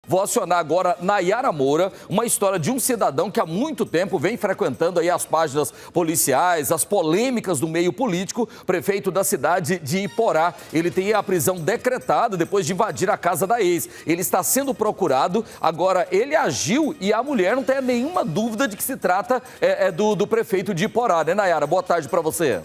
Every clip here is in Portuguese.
Vou acionar agora Nayara Moura, uma história de um cidadão que há muito tempo vem frequentando aí as páginas policiais, as polêmicas do meio político, prefeito da cidade de Iporá. Ele tem a prisão decretada depois de invadir a casa da ex. Ele está sendo procurado, agora ele agiu e a mulher não tem nenhuma dúvida de que se trata do prefeito de Iporá, né, Nayara? Boa tarde para você.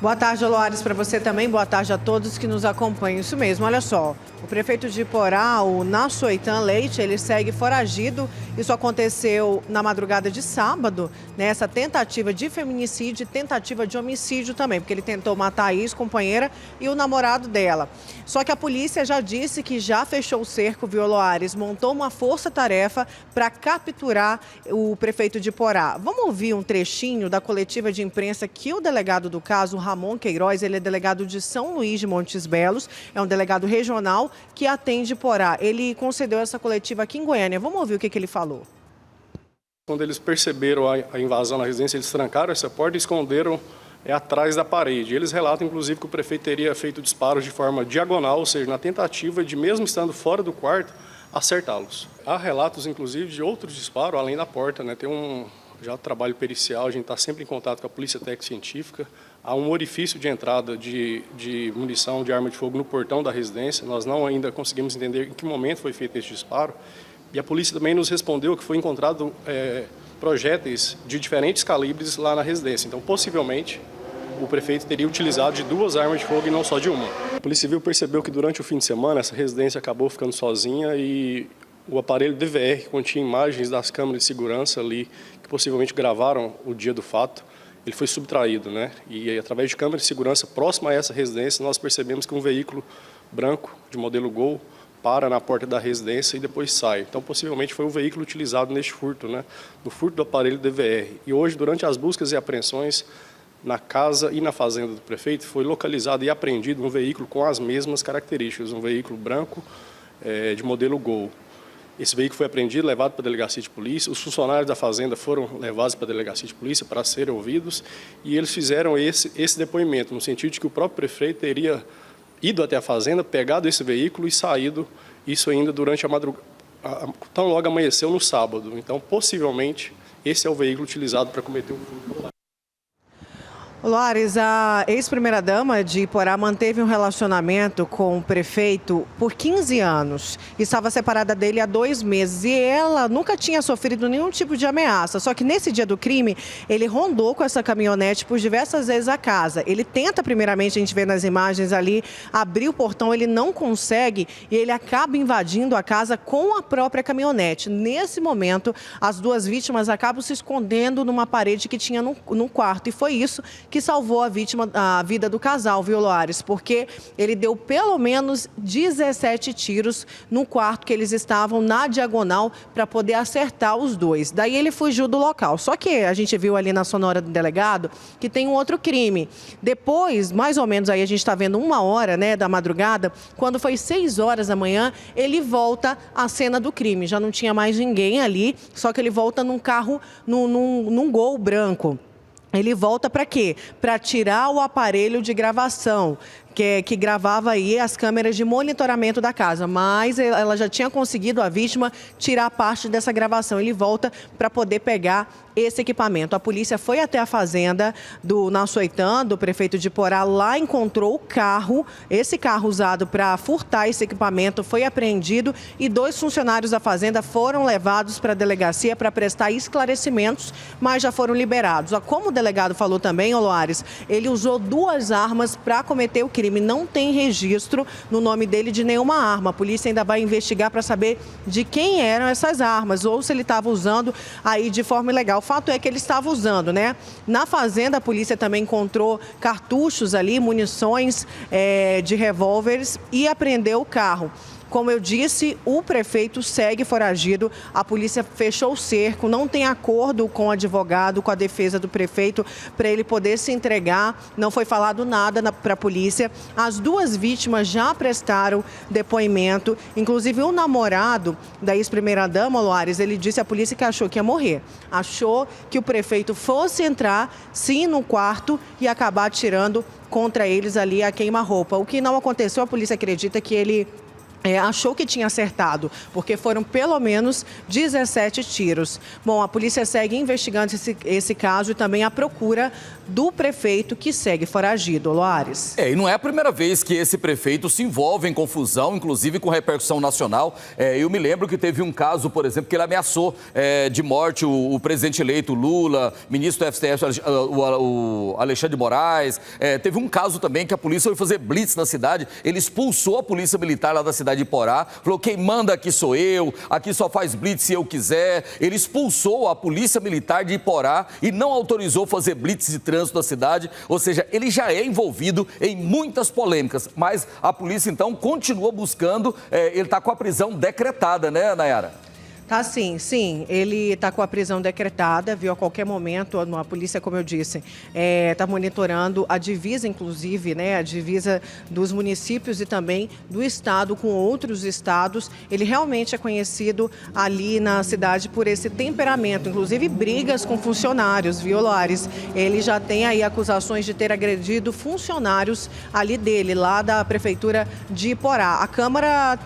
Boa tarde, Loares, para você também. Boa tarde a todos que nos acompanham. Isso mesmo, olha só. O prefeito de Iporá, o Nassoitan Leite, ele segue foragido. Isso aconteceu na madrugada de sábado, né? Essa tentativa de feminicídio e tentativa de homicídio também, porque ele tentou matar a ex-companheira e o namorado dela. Só que a polícia já disse que já fechou o cerco, viu, Loares? Montou uma força-tarefa para capturar o prefeito de Iporá. Vamos ouvir um trechinho da coletiva de imprensa que o delegado do caso, Ramon Queiroz, ele é delegado de São Luís de Montes Belos, é um delegado regional que atende Iporá. Ele concedeu essa coletiva aqui em Goiânia. Vamos ouvir o que ele falou. Quando eles perceberam a invasão na residência, eles trancaram essa porta e esconderam atrás da parede. Eles relatam, inclusive, que o prefeito teria feito disparos de forma diagonal, ou seja, na tentativa de, mesmo estando fora do quarto, acertá-los. Há relatos, inclusive, de outros disparos além da porta, né? Tem já trabalho pericial, a gente está sempre em contato com a polícia técnico-científica. Há um orifício de entrada de munição de arma de fogo no portão da residência. Nós não ainda conseguimos entender em que momento foi feito esse disparo. E a polícia também nos respondeu que foi encontrado projéteis de diferentes calibres lá na residência. Então, possivelmente, o prefeito teria utilizado de 2 armas de fogo e não só de uma. A Polícia Civil percebeu que durante o fim de semana essa residência acabou ficando sozinha e o aparelho DVR, que continha imagens das câmeras de segurança ali, que possivelmente gravaram o dia do fato, ele foi subtraído, né? E através de câmeras de segurança próxima a essa residência, nós percebemos que um veículo branco, de modelo Gol, para na porta da residência e depois sai. Então, possivelmente foi o veículo utilizado neste furto, né? No furto do aparelho DVR. E hoje, durante as buscas e apreensões, na casa e na fazenda do prefeito, foi localizado e apreendido um veículo com as mesmas características, um veículo branco de modelo Gol. Esse veículo foi apreendido, levado para a delegacia de polícia. Os funcionários da fazenda foram levados para a delegacia de polícia para serem ouvidos e eles fizeram esse depoimento, no sentido de que o próprio prefeito teria ido até a fazenda, pegado esse veículo e saído, isso ainda durante a madrugada, tão logo amanheceu no sábado. Então, possivelmente, esse é o veículo utilizado para cometer o furto. Loares, a ex-primeira-dama de Iporá manteve um relacionamento com o prefeito por 15 anos. Estava separada dele há 2 meses e ela nunca tinha sofrido nenhum tipo de ameaça. Só que nesse dia do crime, ele rondou com essa caminhonete por diversas vezes a casa. Ele tenta, primeiramente, a gente vê nas imagens ali, abrir o portão, ele não consegue e ele acaba invadindo a casa com a própria caminhonete. Nesse momento, as 2 vítimas acabam se escondendo numa parede que tinha no quarto. E foi isso que salvou a vida do casal, viu, Loares? Porque ele deu pelo menos 17 tiros no quarto que eles estavam na diagonal para poder acertar os 2. Daí ele fugiu do local. Só que a gente viu ali na sonora do delegado que tem um outro crime. Depois, mais ou menos aí a gente está vendo 1 hora, né, da madrugada, quando foi 6 horas da manhã, ele volta à cena do crime. Já não tinha mais ninguém ali, só que ele volta num carro, num Gol branco. Ele volta para quê? Para tirar o aparelho de gravação, que gravava aí as câmeras de monitoramento da casa, mas ela já tinha conseguido, a vítima, tirar parte dessa gravação. Ele volta para poder pegar esse equipamento. A polícia foi até a fazenda do Nassoitan, do prefeito de Iporá, lá encontrou o carro, esse carro usado para furtar esse equipamento foi apreendido e 2 funcionários da fazenda foram levados para a delegacia para prestar esclarecimentos, mas já foram liberados. Como o delegado falou também, Loares, ele usou 2 armas para cometer o crime. Não tem registro no nome dele de nenhuma arma. A polícia ainda vai investigar para saber de quem eram essas armas ou se ele estava usando aí de forma ilegal. O fato é que ele estava usando, né? Na fazenda, a polícia também encontrou cartuchos ali, munições de revólveres e apreendeu o carro. Como eu disse, o prefeito segue foragido, a polícia fechou o cerco, não tem acordo com o advogado, com a defesa do prefeito, para ele poder se entregar, não foi falado nada para a polícia. As 2 vítimas já prestaram depoimento, inclusive o namorado da ex-primeira-dama, Loares, ele disse à polícia que achou que ia morrer. Achou que o prefeito fosse entrar, sim, no quarto e acabar atirando contra eles ali a queima-roupa. O que não aconteceu, a polícia acredita que ele achou que tinha acertado, porque foram pelo menos 17 tiros. Bom, a polícia segue investigando esse caso e também a procura do prefeito que segue foragido, Loares. E não é a primeira vez que esse prefeito se envolve em confusão, inclusive com repercussão nacional. Eu me lembro que teve um caso, por exemplo, que ele ameaçou de morte o presidente eleito Lula, ministro do STF, o Alexandre de Moraes. Teve um caso também que a polícia foi fazer blitz na cidade, ele expulsou a polícia militar lá da cidade de Iporá, falou: quem manda aqui sou eu, aqui só faz blitz se eu quiser. Ele expulsou a polícia militar de Iporá e não autorizou fazer blitz de trânsito na cidade, ou seja, ele já é envolvido em muitas polêmicas, mas a polícia então continua buscando, ele está com a prisão decretada, né, Nayara? Tá sim, ele está com a prisão decretada, viu, a qualquer momento, a polícia, como eu disse, está monitorando a divisa, inclusive, né, a divisa dos municípios e também do estado com outros estados. Ele realmente é conhecido ali na cidade por esse temperamento, inclusive brigas com funcionários, viu, Loares? Ele já tem aí acusações de ter agredido funcionários ali dele, lá da prefeitura de Iporá. A Câmara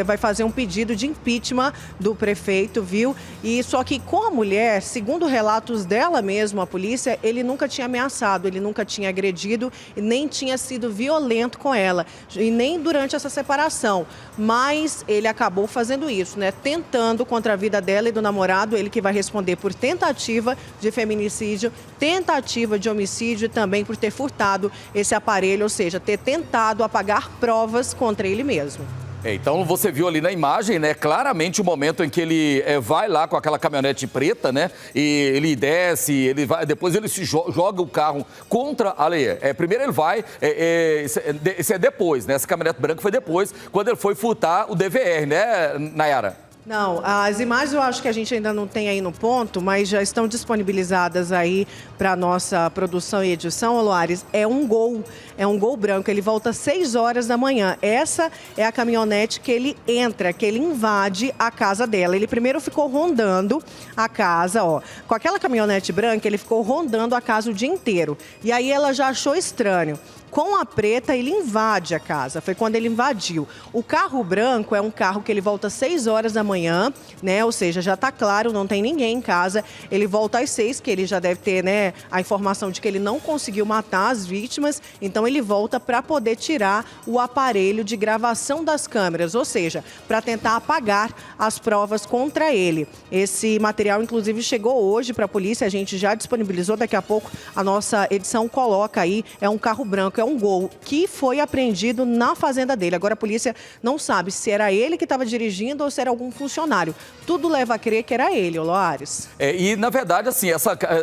vai fazer um pedido de impeachment do prefeito, viu? E só que com a mulher, segundo relatos dela mesma, a polícia, ele nunca tinha ameaçado, ele nunca tinha agredido e nem tinha sido violento com ela, e nem durante essa separação. Mas ele acabou fazendo isso, né? Tentando contra a vida dela e do namorado, ele que vai responder por tentativa de feminicídio, tentativa de homicídio e também por ter furtado esse aparelho, ou seja, ter tentado apagar provas contra ele mesmo. Então você viu ali na imagem, né, claramente o momento em que ele vai lá com aquela caminhonete preta, né, e ele desce, ele vai, depois ele se joga o carro contra a lei. Primeiro ele vai, esse é depois, né, essa caminhonete branca foi depois, quando ele foi furtar o DVR, né, Nayara? Não, as imagens eu acho que a gente ainda não tem aí no ponto, mas já estão disponibilizadas aí para nossa produção e edição, Loares. É um Gol branco, ele volta às 6 horas da manhã. Essa é a caminhonete que ele entra, que ele invade a casa dela. Ele primeiro ficou rondando a casa, ó. Com aquela caminhonete branca, ele ficou rondando a casa o dia inteiro. E aí ela já achou estranho. Com a preta, ele invade a casa. Foi quando ele invadiu. O carro branco é um carro que ele volta às 6 horas da manhã, né? Ou seja, já está claro, não tem ninguém em casa. Ele volta às 6, que ele já deve ter, né, a informação de que ele não conseguiu matar as vítimas. Então, ele volta para poder tirar o aparelho de gravação das câmeras, ou seja, para tentar apagar as provas contra ele. Esse material, inclusive, chegou hoje para a polícia. A gente já disponibilizou. Daqui a pouco, a nossa edição coloca aí. É um carro branco, um Gol que foi apreendido na fazenda dele. Agora a polícia não sabe se era ele que estava dirigindo ou se era algum funcionário. Tudo leva a crer que era ele, Loares. E na verdade, assim,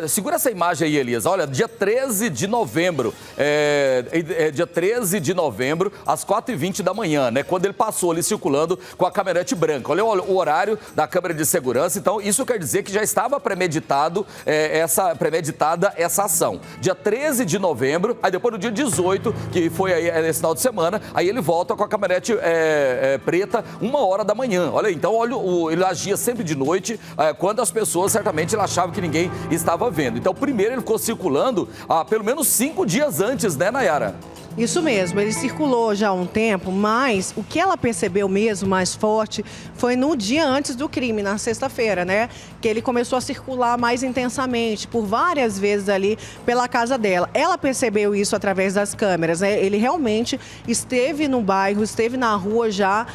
segura essa imagem aí, Elias. Olha, dia 13 de novembro, dia 13 de novembro, às 4h20 da manhã, né? Quando ele passou ali circulando com a caminhonete branca. Olha o horário da câmera de segurança. Então, isso quer dizer que já estava premeditada essa ação. Dia 13 de novembro, aí depois no dia 18, que foi aí esse final de semana, aí ele volta com a caminhonete preta 1h da manhã. Olha, então ele agia sempre de noite, quando as pessoas certamente achavam que ninguém estava vendo. Então, primeiro ele ficou circulando pelo menos 5 dias antes, né, Nayara? Isso mesmo, ele circulou já há um tempo, mas o que ela percebeu mesmo mais forte foi no dia antes do crime, na sexta-feira, né? Que ele começou a circular mais intensamente, por várias vezes ali pela casa dela. Ela percebeu isso através das câmeras, né? Ele realmente esteve no bairro, esteve na rua já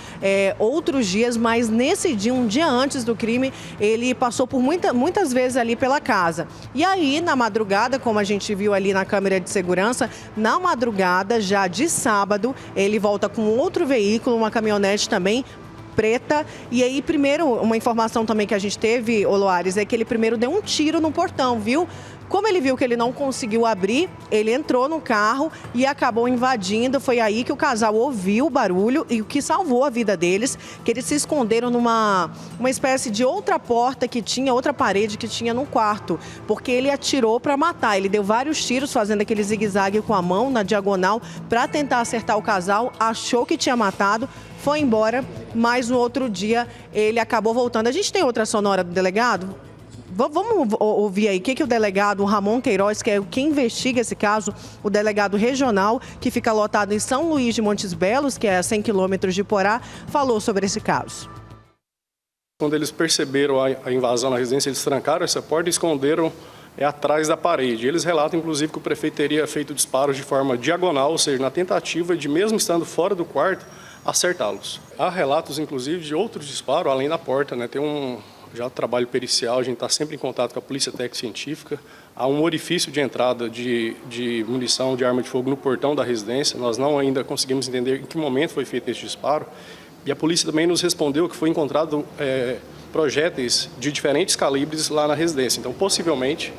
outros dias, mas nesse dia, um dia antes do crime, ele passou por muitas vezes ali pela casa. E aí, na madrugada, como a gente viu ali na câmera de segurança, na madrugada, já de sábado, ele volta com outro veículo, uma caminhonete também preta. E aí, primeiro, uma informação também que a gente teve, Loares, é que ele primeiro deu um tiro no portão, viu? Como ele viu que ele não conseguiu abrir, ele entrou no carro e acabou invadindo. Foi aí que o casal ouviu o barulho e o que salvou a vida deles, que eles se esconderam numa espécie de outra porta que tinha, outra parede que tinha no quarto, porque ele atirou para matar. Ele deu vários tiros fazendo aquele zigue-zague com a mão na diagonal para tentar acertar o casal, achou que tinha matado, foi embora, mas no outro dia ele acabou voltando. A gente tem outra sonora do delegado? Vamos ouvir aí o que o delegado Ramon Queiroz, que é quem investiga esse caso, o delegado regional, que fica lotado em São Luís de Montes Belos, que é a 100 quilômetros de Iporá, falou sobre esse caso. Quando eles perceberam a invasão na residência, eles trancaram essa porta e esconderam atrás da parede. Eles relatam, inclusive, que o prefeito teria feito disparos de forma diagonal, ou seja, na tentativa de, mesmo estando fora do quarto, acertá-los. Há relatos, inclusive, de outros disparos além da porta, né? Tem já trabalho pericial, a gente está sempre em contato com a polícia técnico-científica. Há um orifício de entrada de munição de arma de fogo no portão da residência. Nós não ainda conseguimos entender em que momento foi feito esse disparo. E a polícia também nos respondeu que foi encontrado projéteis de diferentes calibres lá na residência. Então, possivelmente,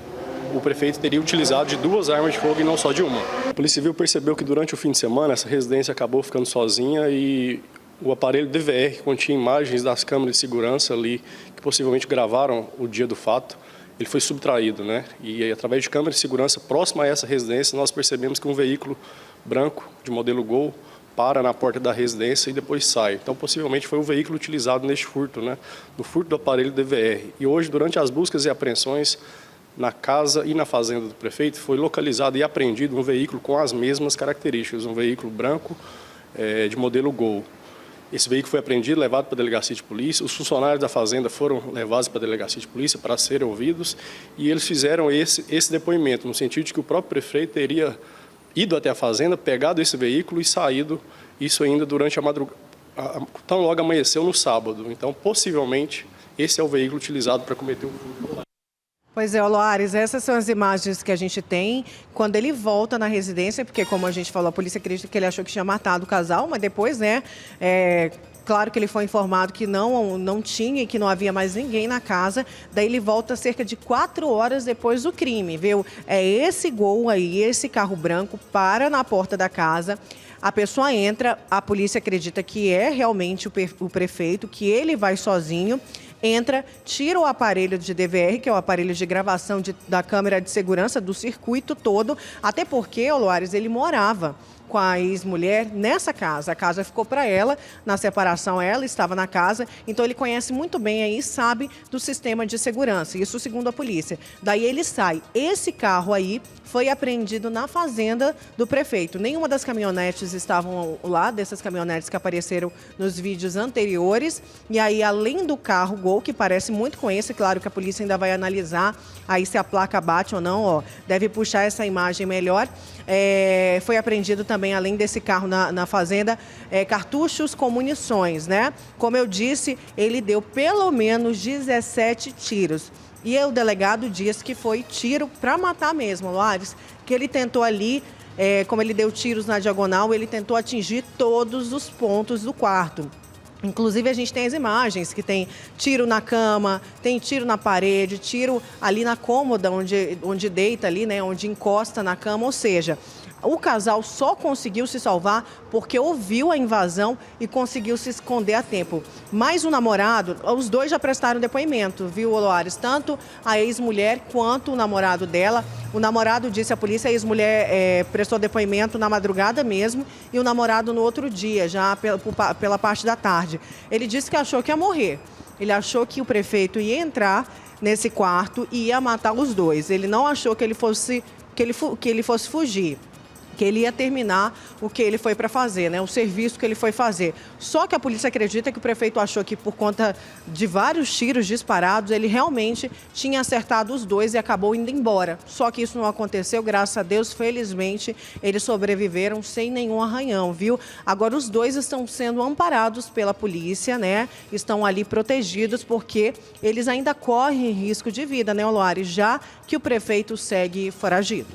o prefeito teria utilizado de 2 armas de fogo e não só de uma. A Polícia Civil percebeu que durante o fim de semana essa residência acabou ficando sozinha e o aparelho DVR, que continha imagens das câmeras de segurança ali, que possivelmente gravaram o dia do fato, ele foi subtraído, né? E através de câmeras de segurança próxima a essa residência, nós percebemos que um veículo branco, de modelo Gol, para na porta da residência e depois sai. Então, possivelmente foi o veículo utilizado neste furto, né? No furto do aparelho DVR. E hoje, durante as buscas e apreensões, na casa e na fazenda do prefeito, foi localizado e apreendido um veículo com as mesmas características, um veículo branco de modelo Gol. Esse veículo foi apreendido, levado para a delegacia de polícia, os funcionários da fazenda foram levados para a delegacia de polícia para serem ouvidos e eles fizeram esse depoimento, no sentido de que o próprio prefeito teria ido até a fazenda, pegado esse veículo e saído, isso ainda durante a madrugada, tão logo amanheceu no sábado. Então, possivelmente, esse é o veículo utilizado para cometer o furto. Pois é, Loares, essas são as imagens que a gente tem quando ele volta na residência, porque como a gente falou, a polícia acredita que ele achou que tinha matado o casal, mas depois, né, claro que ele foi informado que não tinha e que não havia mais ninguém na casa, daí ele volta cerca de 4 horas depois do crime, viu? É esse Gol aí, esse carro branco, para na porta da casa. A pessoa entra, a polícia acredita que é realmente o prefeito, que ele vai sozinho, entra, tira o aparelho de DVR, que é o aparelho de gravação da câmera de segurança do circuito todo, até porque, Loares, ele morava com a ex-mulher nessa casa. A casa ficou para ela, na separação ela estava na casa, então ele conhece muito bem aí, sabe do sistema de segurança, isso segundo a polícia. Daí ele sai. Esse carro aí foi apreendido na fazenda do prefeito. Nenhuma das caminhonetes estavam lá, dessas caminhonetes que apareceram nos vídeos anteriores. E aí, além do carro Gol, que parece muito com esse, claro que a polícia ainda vai analisar aí se a placa bate ou não, ó, deve puxar essa imagem melhor. Foi apreendido também, além desse carro na fazenda, cartuchos com munições, né? Como eu disse, ele deu pelo menos 17 tiros. E o delegado diz que foi tiro para matar mesmo, Loares, que ele tentou ali, como ele deu tiros na diagonal, ele tentou atingir todos os pontos do quarto. Inclusive, a gente tem as imagens que tem tiro na cama, tem tiro na parede, tiro ali na cômoda onde deita ali, né, onde encosta na cama, ou seja, o casal só conseguiu se salvar porque ouviu a invasão e conseguiu se esconder a tempo. Mas o namorado, os dois já prestaram depoimento, viu, Loares? Tanto a ex-mulher quanto o namorado dela. O namorado disse à polícia, a ex-mulher prestou depoimento na madrugada mesmo e o namorado no outro dia, já pela parte da tarde. Ele disse que achou que ia morrer. Ele achou que o prefeito ia entrar nesse quarto e ia matar os dois. Ele não achou que ele fosse fugir, que ele ia terminar o que ele foi para fazer, né? O serviço que ele foi fazer. Só que a polícia acredita que o prefeito achou que por conta de vários tiros disparados, ele realmente tinha acertado os dois e acabou indo embora. Só que isso não aconteceu, graças a Deus, felizmente, eles sobreviveram sem nenhum arranhão, viu? Agora os dois estão sendo amparados pela polícia, né? Estão ali protegidos porque eles ainda correm risco de vida, né, Loares? Já que o prefeito segue foragido.